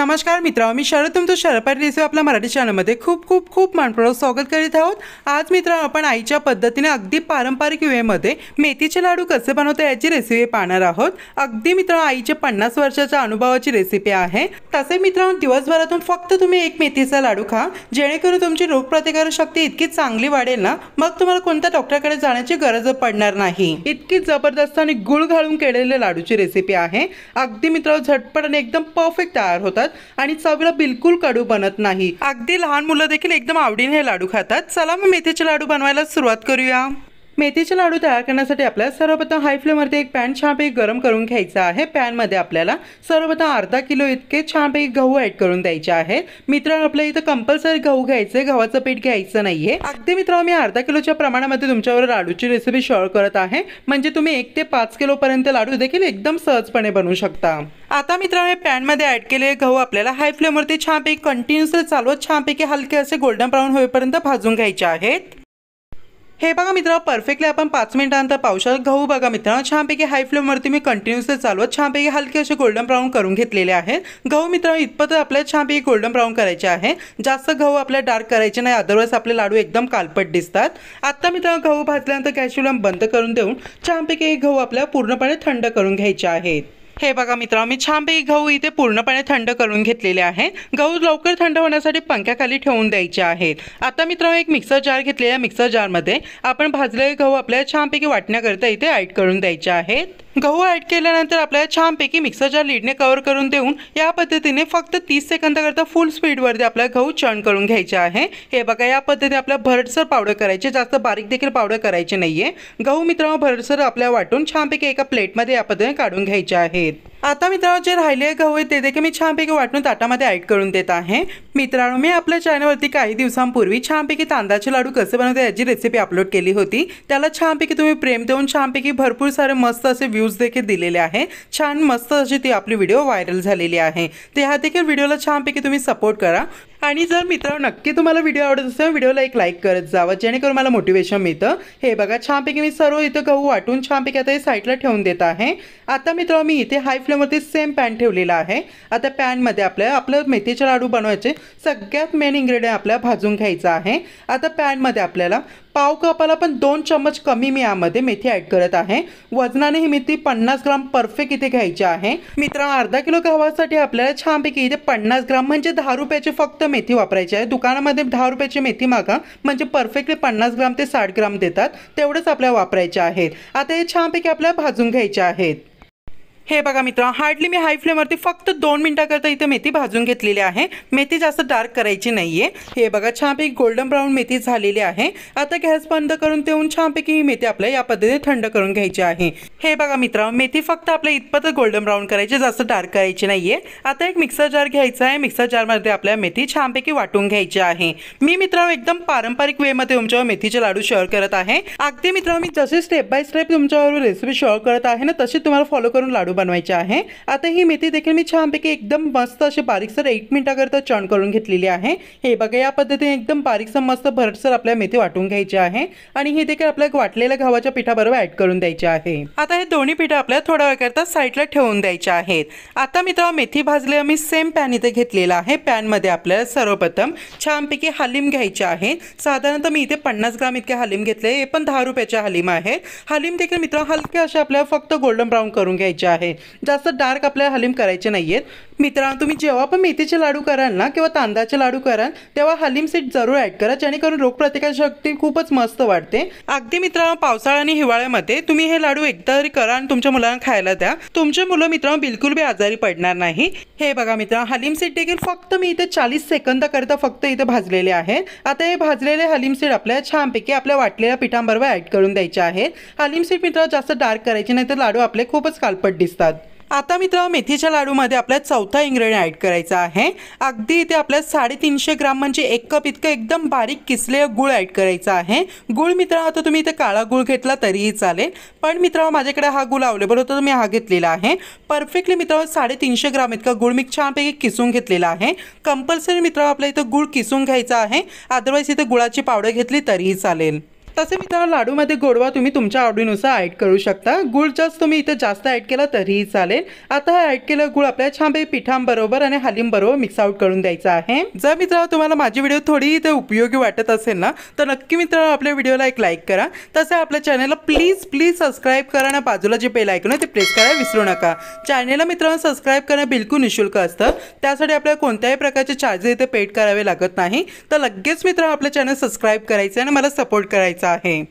नमस्कार मित्रांनो, मी शरद तुमचं शरद रेसिपी आपल्या मराठी चॅनलमध्ये खूप खूप खूप मनपूर्वक स्वागत करीत आहोत। आज मित्रांनो आपण आईच्या पद्धतीने अगदी पारंपरिक वेमध्ये मेथीचे लाडू कसे बनवता याची रेसिपी पाहणार आहोत। अगदी मित्रांनो आईचे 50 वर्षाच्या अनुभवाची रेसिपी आहे। तसे मित्रांनो दिवसभरातून फक्त तुम्ही एक मेथीचा लाडू खा, जेणेकरून तुमची रोगप्रतिकारक शक्ती इतकी चांगली वाढेल ना, मग तुम्हाला कोणत्या डॉक्टरकडे जाण्याची गरज पडणार नाही। इतकी जबरदस्त आणि गुळ घालून केलेले लाडूची रेसिपी आहे। अगदी मित्रांनो झटपट आणि एकदम परफेक्ट तयार होतात आणि चवीला बिलकुल कडू बनत नाही। अगदी लहान मुलं देखील एकदम आवडीने हे लाडू खातात। चला मग मेथीचे लाडू बनवायला सुरुवात करूया। मेथीचे लाडू तयार करण्यासाठी आपल्याला सर्वप्रथम हाय फ्लेमवरती एक पॅन छानपैकी गरम करून घ्यायचा आहे। पॅनमध्ये आपल्याला सर्वप्रथम अर्धा किलो इतके छानपैकी गहू ॲड करून द्यायचे आहेत। मित्रांनो आपल्या इथं कंपल्सरी गहू घ्यायचे, गव्हाचं पीठ घ्यायचं नाहीये। अगदी मित्रांनो मी अर्धा किलोच्या प्रमाणामध्ये तुमच्यावर लाडूची रेसिपी शेअर करत आहे, म्हणजे तुम्ही 1 ते 5 किलो पर्यंत लाडू देखील एकदम सहजपणे बनवू शकता। आता मित्रांनो पॅनमध्ये ॲड केलेले गहू आपल्याला हाय फ्लेमवरती छानपैकी कंटिन्युअसली चालवत छानपैकी हलके असे गोल्डन ब्राऊन होईपर्यंत भाजून घ्यायचे आहेत। हे बघा मित्रांनो परफेक्टली आपण 5 मिनिटांनंतर पाहू शकतो। गहू बघा मित्रांनो छानपैकी हाय फ्लेमवरती मी कंटिन्युअसली चालवत छानपैकी हलके असे गोल्डन ब्राऊन करून घेतलेले आहेत। गहू मित्रांनो इतपत आपल्याला छानपैकी गोल्डन ब्राऊन करायचे आहे, जास्त गहू आपल्याला डार्क करायचे नाही, अदरवाईज आपले लाडू एकदम कालपट दिसतात। आता मित्रांनो गहू भाजल्यानंतर गॅस फ्लेम बंद करून देऊन छानपैकी गहू आपल्याला पूर्णपणे थंड करून घ्यायचे आहेत। हे बघा मित्रांनो मी छानपैकी गहू इथे पूर्णपणे थंड करून घेतलेले आहे। गहू लवकर थंड होण्यासाठी पंख्याखाली ठेवून द्यायचे आहेत। आता मित्रांनो एक मिक्सर जार घेतलेला, मिक्सर जारमध्ये आपण भाजलेले गहू आपल्याला छानपैकी वाटण्याकरता इथे ॲड करून द्यायचे आहेत। गहू ॲड केल्यानंतर आपल्याला छानपैकी मिक्सर जार लीडने कव्हर करून देऊन या पद्धतीने फक्त 30 सेकंदाकरता फुल स्पीडवरती आपल्याला गहू चर्न करून घ्यायचे आहे। हे बघा या पद्धतीने आपल्याला भरडसर पावडर करायचे, जास्त बारीक देखील पावडर करायचे नाहीये। गहू मित्रांनो भरडसर आपल्याला वाटून छानपैकी एका प्लेटमध्ये या पद्धतीने काढून घ्यायचे आहेत। आता मित्रांनो जे राहिलेले गहू आहेत ते देखील मी छानपैकी वाटून ताटामध्ये ॲड करून देत आहे। मित्रांनो मी आपल्या चॅनलवरती काही दिवसांपूर्वी छानपैकी तांदळाचे लाडू कसे बनवतात याची रेसिपी अपलोड केली होती। त्याला छानपैकी तुम्ही प्रेम देऊन छानपैकी भरपूर सारे मस्त असे व्ह्यूज देखील दिलेले आहे। छान मस्त अशी ती आपली व्हिडिओ व्हायरल झालेली आहे। ते ह्या देखील व्हिडिओला छानपैकी तुम्ही सपोर्ट करा। आणि जर मित्रांनो नक्की तुम्हाला व्हिडिओ आवडत असेल व्हिडिओला एक लाईक करत जावं, जेणेकरून मला मोटिवेशन मिळतं। हे बघा छानपैकी मी सर्व इथं गहू वाटून छानपैकी आता हे साईडला ठेवून देत आहे। आता मित्रांनो मी इथे हाय फ्लेमवरती सेम पॅन ठेवलेला आहे। आता पॅनमध्ये आपलं मेथीचे लाडू बनवायचे सगळ्यात मेन इन्ग्रेडियंट आपल्याला भाजून घ्यायचा आहे। आता पॅनमध्ये आपल्याला पाव कपाला पण 2 चम्मच कमी मी यामध्ये मेथी ॲड करत आहे। वजनाने ही मेथी 50 ग्राम परफेक्ट इथे घ्यायची आहे। मित्रांनो अर्धा किलो गव्हासाठी आपल्याला छानपैकी इथे 50 ग्राम म्हणजे 10 रुपयाची फक्त मेथी वापरायची आहे। दुकानामध्ये 10 रुपयाची मेथी मागा, म्हणजे परफेक्टली 50 ग्राम ते 60 ग्राम देतात, तेवढंच आपल्याला वापरायचे आहेत। आता हे छानपैकी आपल्याला भाजून घ्यायचे आहेत। हे बघा मित्रांनो हार्डली मी हाय फ्लेमवरती फक्त 2 मिनिटाकरता इथे मेथी भाजून घेतलेली आहे। मेथी जास्त डार्क करायची नाहीये। हे बघा छानपैकी गोल्डन ब्राऊन मेथी झालेली आहे। आता गॅस बंद करून देऊन छानपैकी ही मेथी आपल्याला या पद्धतीने थंड करून घ्यायची आहे। हे बघा मित्रांनो मेथी फक्त आपल्या इतपत गोल्डन ब्राऊन करायची, जास्त डार्क करायची नाहीये। आता एक मिक्सर जार घ्यायचा आहे। मिक्सर जारमध्ये आपल्याला मेथी छानपैकी वाटून घ्यायची आहे। मी मित्रांनो एकदम पारंपरिक वेमध्ये तुमच्यावर मेथीचे लाडू शेअर करत आहे। अगदी मित्रांनो मी जसे स्टेप बाय स्टेप तुमच्यावर रेसिपी शेअर करत आहे ना, तशी तुम्हाला फॉलो करून लाडू बनवायचे आहे। आता ही मेथी देखील मी छानपैकी एकदम मस्त अशी बारीकसर 1 मिनिटाकरता चर्न करून घेतलेली आहे। हे बघा या पद्धतीने एकदम बारीकसर मस्त भरडसर आपल्याला मेथी वाटून घ्यायची आहे आणि हे देखील आपल्याला वाटलेल्या गव्हाच्या पिठाबरोबर ॲड करून द्यायचे आहे। आता हे दोन्ही पीठ आपल्याला थोड्या वेळाकरता साईडला ठेवून द्यायचे आहेत। आता मित्रांनो मेथी भाजलेला मी सेम पॅन इथे घेतलेला आहे। पॅनमध्ये आपल्याला सर्वप्रथम छानपैकी हलीम घ्यायचे आहे। साधारणतः मी इथे 50 ग्राम इतके हलीम घेतले, हे पण 10 रुपयाचे हलीम आहे। हलीम देखील मित्रांनो हलके असे आपल्याला फक्त गोल्डन ब्राऊन करून घ्यायचे आहे, जास्त डार्क आपल्याला हलीम करायचे नाहीयेत। मित्रांनो तुम्ही जेव्हा पण मेथीचे लाडू कराल ना किंवा तांदळाचे लाडू कराल तेव्हा हलीम सीड जरूर ॲड करा, जेणेकरून रोगप्रतिकारक शक्ती खूपच मस्त वाढते। अगदी मित्रांनो पावसाळा आणि हिवाळ्यामध्ये तुम्ही हे लाडू एकदा तरी करा आणि तुमच्या मुलांना खायला द्या, तुमचे मुलं मित्रांनो बिलकुल बी आजारी पडणार नाही। हे बघा मित्रांनो हलीम सीड देखील फक्त मी इथे 40 सेकंदाकरता फक्त इथे भाजलेले आहे। आता हे भाजलेले हलीम सीड आपल्याला छानपैकी आपल्या वाटलेल्या पिठांबरोबर ॲड करून द्यायचे आहेत। हलीम सीड मित्रांनो जास्त डार्क करायचे नाही, तर लाडू आपले खूपच कालपट दिसतात। आता मित्रांनो मेथीच्या लाडूमध्ये आपल्याला चौथा इन्ग्रेडियंट ॲड करायचा आहे। अगदी इथे आपल्याला 350 ग्राम म्हणजे 1 कप इतकं एकदम बारीक किसलेलं गुळ ॲड करायचा आहे। गुळ मित्रांनो आता तुम्ही इथे काळा गुळ घेतला तरीही चालेल, पण मित्रांनो माझ्याकडे हा गुळ अवेलेबल होता तर मी हा घेतलेला आहे। परफेक्टली मित्रांनो 350 ग्राम इतका गुळ मी छानपैकी किसून घेतलेला आहे। कंपल्सरी मित्रांनो आपल्या इथं गुळ किसून घ्यायचा आहे, अदरवाईज इथे गुळाची पावडर घेतली तरीही चालेल। तसे मित्रांनो लाडूमध्ये गोडवा तुम्ही तुमच्या आवडीनुसार ॲड करू शकता। गुळ जास्त तुम्ही इथे जास्त ॲड केला तरीही चालेल। आता हा ॲड केलेला गुळ आपल्या छानपैकी पिठांबरोबर आणि हालींबरोबर मिक्स आउट करून द्यायचा आहे। जर मित्रांनो तुम्हाला माझी व्हिडिओ थोडी इथे उपयोगी वाटत असेल ना तर नक्की मित्रांनो आपल्या व्हिडिओला एक लाईक करा। तसे आपल्या चॅनलला प्लीज सबस्क्राईब करा आणि बाजूला जे बेल आयकॉन आहे ते प्रेस करायला विसरू नका। चॅनलला मित्रांनो सबस्क्राईब करणं बिलकुल निःशुल्क असतं, त्यासाठी आपल्याला कोणत्याही प्रकारचे चार्जेस इथे पेड करावे लागत नाही। तर लगेच मित्रांनो आपल्या चॅनल सबस्क्राईब करायचं आणि मला सपोर्ट करायचा आहे।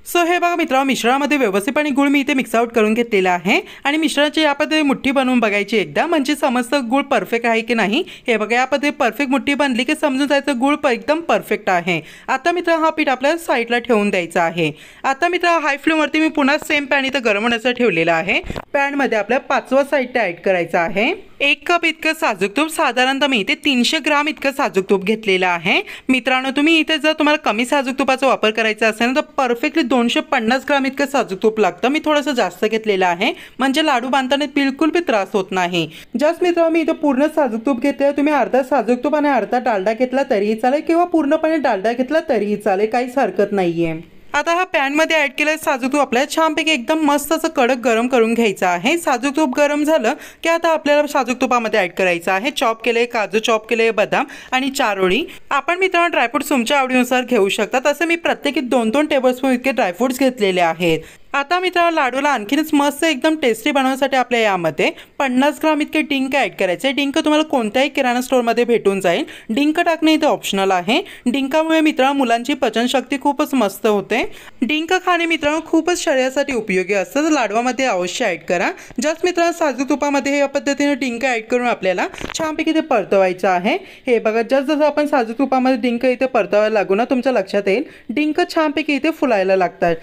सो हे बघा मित्रांनो मिश्रणामध्ये व्यवस्थितपणे गुळ मी इथे मिक्स आउट करून घेतलेला आहे आणि मिश्रणाची या पद्धतीने मुठ्ठी बनवून बघायची एकदा, म्हणजे समजतं गुळ परफेक्ट आहे की नाही। हे बघा या पद्धतीने परफेक्ट मुठ्ठी बनली की समजून जायचं गुळ एकदम परफेक्ट आहे। आता मित्रांनो हा पीठ आपल्याला साईडला ठेवून द्यायचा आहे। आता मित्रांनो हाय फ्लेमवरती मी पुन्हा सेम पॅन इथं गरम होण्यासाठी ठेवलेला आहे। पॅनमध्ये आपल्याला 5वा साईडला ॲड करायचा आहे। 1 कप इतकं साजूक तूप, साधारणतः मी इथे 300 ग्राम इतकं साजूक तूप घेतलेलं आहे। मित्रांनो तुम्ही इथे जर तुम्हाला कमी साजूक तुपाचा वापर करायचा असेल तर परफेक्टली 250 ग्राम इतकं साजूक तूप लागतं। मी थोडंसं जास्त घेतलेलं आहे म्हणजे लाडू बांधताना बिलकुल भी त्रास होत नाही। जस्ट मित्रांनो मी इथे पूर्ण साजूक तूप घेतले, तुम्ही अर्धा साजूक तूप आणि अर्धा डालडा घेतला तरीही चालेल किंवा पूर्णपणे डालडा घेतला तरीही चालेल, काहीच हरकत नाहीये। आता हा पॅनमध्ये ॲड केलेला साजूक तूप आपल्याला छानपैकी एकदम मस्त असं कडक गरम करून घ्यायचं आहे। साजूक तूप गरम झालं की आता आपल्याला साजूक तुपामध्ये ॲड करायचं आहे चॉप केले काजू, चॉप केले बदाम आणि चारोळी। आपण मित्रांनो ड्रायफ्रूट्स तुमच्या आवडीनुसार घेऊ शकता, तसं मी प्रत्येकी 2-2 टेबलस्पून इतके ड्रायफ्रूट्स घेतलेले आहेत। आता मित्रांनो लाडूला आणखीनच मस्त एकदम टेस्टी बनवण्यासाठी आपल्या यामध्ये 50 ग्राम इतके डिंक ॲड करायचे। डिंक तुम्हाला कोणत्याही किराणा स्टोअरमध्ये भेटून जाईल। डिंक टाकणे इथे ऑप्शनल आहे। डिंकामुळे मित्रांनो मुलांची पचनशक्ती खूपच मस्त होते। डिंक खाणे मित्रांनो खूपच शरीरासाठी उपयोगी असतं, तर लाडवामध्ये अवश्य ॲड करा। जस्ट मित्रांनो साजूक तुपामध्ये या पद्धतीने डिंक ॲड करून आपल्याला छानपैकी ते परतवायचं आहे। हे बघा जसं आपण साजूक तुपामध्ये डिंक इथे परतवायला लागू ना तुमच्या लक्षात येईल डिंक छानपैकी इथे फुलायला लागतात।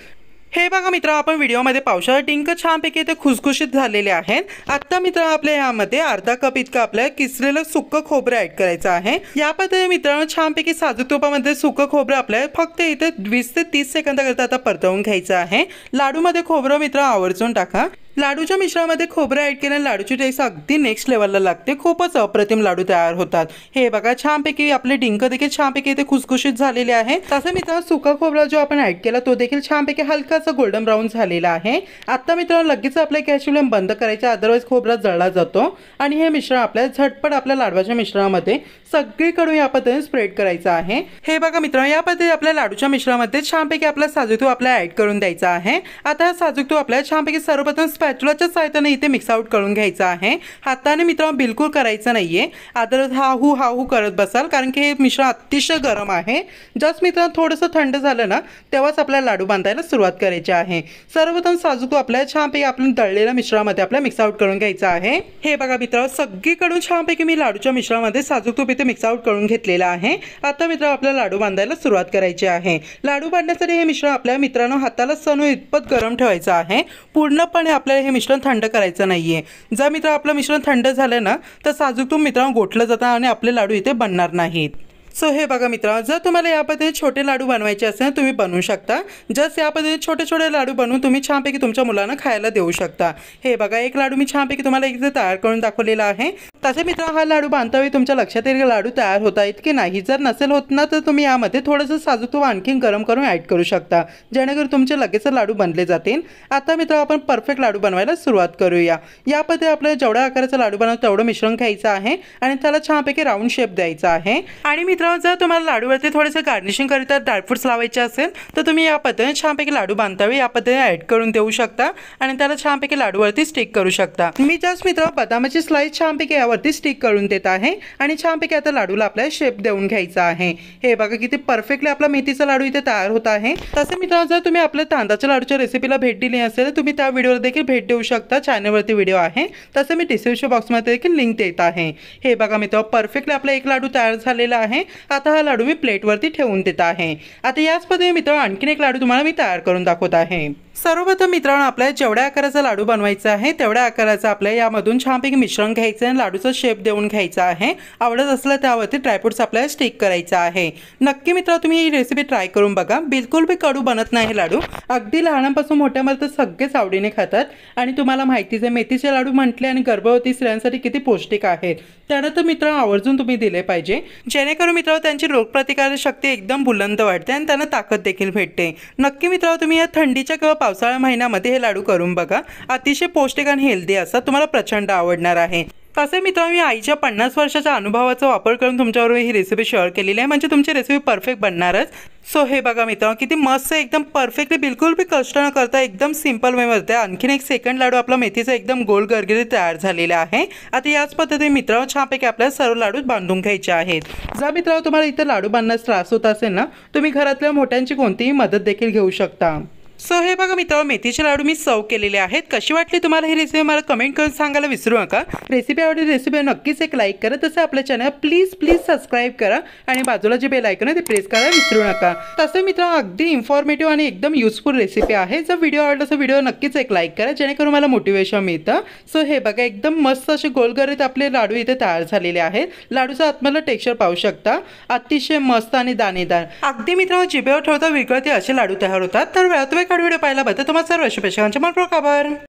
हे बघा मित्रांनो आपण व्हिडिओमध्ये पाहू शकता डिंक छानपैकी इथे खुसखुशीत झालेले आहेत। आता मित्रांनो आपल्या यामध्ये अर्धा कप इतकं आपल्याला किसलेलं सुक्क खोबरं ॲड करायचं आहे। या पद्धतीने मित्रांनो छानपैकी साजूक तुपामध्ये सुक्क खोबरं आपल्याला फक्त इथे 20 ते 30 सेकंदाकरता आता परतवून घ्यायचं आहे। लाडूमध्ये खोबरं मित्रांनो आवर्जून टाका। लाडूच्या मिश्रणामध्ये खोबरं ॲड केल्याने लाडूची टेस्ट अगदी नेक्स्ट लेवलला लागते, खूपच अप्रतिम लाडू तयार होतात। हे बघा छानपैकी आपले डिंक देखील छानपैकी इथे खुसखुशीत झालेले आहे। तसं मित्रांनो सुका खोबरा जो आपण ॲड केला तो देखील छानपैकी हलकासा गोल्डन ब्राऊन झालेला आहे। आता मित्रांनो लगेच आपल्या गॅस फ्लेम बंद करायचा, अदरवाईज खोबरा जळला जातो आणि हे मिश्रण आपल्याला झटपट आपल्या लाडवाच्या मिश्रणामध्ये सगळीकडून या पद्धतीने स्प्रेड करायचं आहे। हे बघा मित्रांनो या पद्धतीने आपल्या लाडूच्या मिश्रणामध्ये छानपैकी आपला साजूक तूप आपल्याला ॲड करून द्यायचा आहे। आता हा साजूक तूप आपल्याला छानपैकी सर्वप्रथम स्पॅच्युलाच्या सहाय्याने इथे मिक्स आउट करून घ्यायचा आहे। हाताने मित्रांनो बिलकुल करायचं नाहीये, अदरवाईज हाहू करत बसाल कारण की हे मिश्रण अतिशय गरम आहे। जस्ट मित्रांनो थोडंसं थंड झालं ना तेव्हाच आपल्याला लाडू बांधायला सुरुवात करायची आहे। सर्वप्रथम साजूक तूप आपल्याला छानपैकी आपण दळलेल्या मिश्रणामध्ये आपल्याला मिक्स आउट करून घ्यायचं आहे। हे बघा मित्रांनो सगळीकडून छानपैकी मी लाडूच्या मिश्रणामध्ये साजूक तूप इथे मिक्स आउट करून घेतलेला आहे। आता मित्रांनो आपल्याला लाडू बांधायला सुरुवात करायची आहे। लाडू बांधण्यासाठी हे मिश्रण आपल्या मित्रांनो हाताला सणू इतपत गरम ठेवायचं आहे, पूर्णपणे आपल्याला हे मिश्रण थंड करायचं नाहीये। जर मित्रांनो आपलं मिश्रण थंड झालं ना तर साजूक तूप मित्रांनो गोठलं जातं आणि आपले लाडू इथे बनणार नाहीत। सो हे बघा मित्रांनो जर तुम्हाला या पद्धतीने छोटे लाडू बनवायचे असेल तुम्ही बनवू शकता। जस्ट या पद्धतीने छोटे छोटे लाडू बनवून तुम्ही छानपैकी तुमच्या मुलांना खायला देऊ शकता। हे बघा एक लाडू मी छानपैकी तुम्हाला इथे तयार करून दाखवलेला आहे। तसे मित्रांनो हा लाडू बांधतावेळी तुमच्या लक्षात येईल लाडू तयार होत आहेत की नाही। जर नसेल होत ना तर तुम्ही यामध्ये थोडंसं साजूक तूप आणखीन गरम करून ॲड करू शकता, जेणेकरून तुमचे लगेच लाडू बनले जातील। आता मित्रांनो आपण परफेक्ट लाडू बनवायला सुरुवात करूया। या पद्धतीने आपल्याला जेवढ्या आकाराचं लाडू बनवतो तेवढं मिश्रण घ्यायचं आहे आणि त्याला छानपैकी राऊंड शेप द्यायचा आहे। आणि जर तुम्हाला लाडूवरती थोडेसे गार्निशिंग करिता ड्रायफ्रुट्स लावायचे असेल तर तुम्ही या पद्धतीने छानपैकी लाडू बांधतावेळी या पद्धतीने ॲड करून देऊ शकता आणि त्याला छानपैकी लाडूवरती स्टिक करू शकता। मी जस्ट मित्रांनो बदामाची स्लाइस छानपैकी यावरती स्टिक करून देत आहे आणि छानपैकी आता लाडूला आपल्याला शेप देऊन घ्यायचा आहे। हे बघा किती परफेक्टली आपला मेथीचा लाडू इथे तयार होत आहे। तसे मित्रांनो जर तुम्ही आपल्या तांदळाच्या लाडूच्या रेसिपीला भेट दिली असेल तर तुम्ही त्या व्हिडिओला देखील भेट देऊ शकता, चॅनलवरती व्हिडिओ आहे, तसे मी डिस्क्रिप्शन बॉक्समध्ये देखील लिंक देत आहे। हे बघा मित्रांनो परफेक्टली आपला एक लाडू तयार झालेला आहे। आता हा लाडू मी प्लेटवरती ठेवून देत आहे। आता याच पद्धतीने मित्रांनो आणखीन एक लाडू तुम्हाला मी तयार करून दाखवत आहे। सर्वप्रथम मित्रांनो, आपल्याला जेवढ्या आकाराचा लाडू बनवायचा आहे तेवढ्या आकाराचा आपल्याला यामधून छानपैकी मिश्रण घ्यायचं आहे, लाडूचा शेप देऊन घ्यायचा आहे. आवडत असलं त्यावरती ड्रायफ्रुट्स आपल्याला स्टिक करायचा आहे. नक्की मित्रांनो, तुम्ही ही रेसिपी ट्राय करून बघा. बिलकुल बी कडू बनत नाही लाडू. अगदी लहानांपासून मोठ्यापर्यंत सगळेच आवडीने खातात. आणि तुम्हाला माहितीच आहे मेथीचे लाडू म्हटले आणि गर्भवती स्त्रियांसाठी किती पौष्टिक आहेत. त्यानंतर मित्रांनो आवर्जून तुम्ही दिले पाहिजे, जेणेकरून मित्रांनो त्यांची रोगप्रतिकारक शक्ती एकदम बुलंद वाढते आणि त्यांना ताकद देखील भेटते. नक्की मित्रांनो, तुम्ही या थंडीच्या किंवा पावसाळ्या महिन्यामध्ये हे लाडू करून बघा. अतिशय पौष्टिक आणि हेल्दी असतात. तुम्हाला प्रचंड आवडणार आहे. तसे मित्रांनो, मी आईच्या 50 वर्षाच्या अनुभवाचा वापर करून तुमच्याबरोबर ही रेसिपी शेअर केलेली आहे, म्हणजे तुमची रेसिपी परफेक्ट बनणारच. सो हे बघा मित्रांनो, किती मस्त आहे, एकदम परफेक्टली, बिलकुल बी कष्ट न करता एकदम सिंपल वेमध्ये आणखीन एक सेकंड लाडू आपला मेथीचा एकदम गोल गरगरीत तयार झालेला आहे. आता याच पद्धतीने मित्रांनो छानपैकी आपल्याला सर्व लाडू बांधून घ्यायचे आहेत. जर मित्रांनो तुम्हाला इथं लाडू बांधण्यास त्रास होत असेल ना, तुम्ही घरातल्या मोठ्यांची कोणतीही मदत देखील घेऊ शकता. सो हे बघा मित्रांनो, मेथीचे लाडू मी सर्व केलेले आहेत. कशी वाटली तुम्हाला ही रेसिपी मला कमेंट करून सांगायला विसरू नका. रेसिपी आवडली रेसिपी नक्कीच एक लाईक करा. तसं आपल्या चॅनल प्लीज सबस्क्राईब करा आणि बाजूला जे बेल आयकॉन आहे ते प्रेस करायला विसरू नका. तसं मित्रांनो अगदी इन्फॉर्मेटिव्ह आणि एकदम युजफुल रेसिपी आहे. जर व्हिडिओ आवडला तर व्हिडिओ नक्कीच एक लाईक करा, जेणेकरून मला मोटिवेशन मिळतं. सो हे बघा, एकदम मस्त असे गोलगरीत आपले लाडू इथे तयार झालेले आहेत. लाडूचा आतमधलं टेक्स्चर पाहू शकता, अतिशय मस्त आणि दाणेदार. अगदी मित्रांनो जिभेवर ठेवता विकळते असे लाडू तयार होतात. तर व्हिडिओ पाहायला बद्दल तुम्हाला सर्व शुभेच्छांचे मनपूर्वक आभार.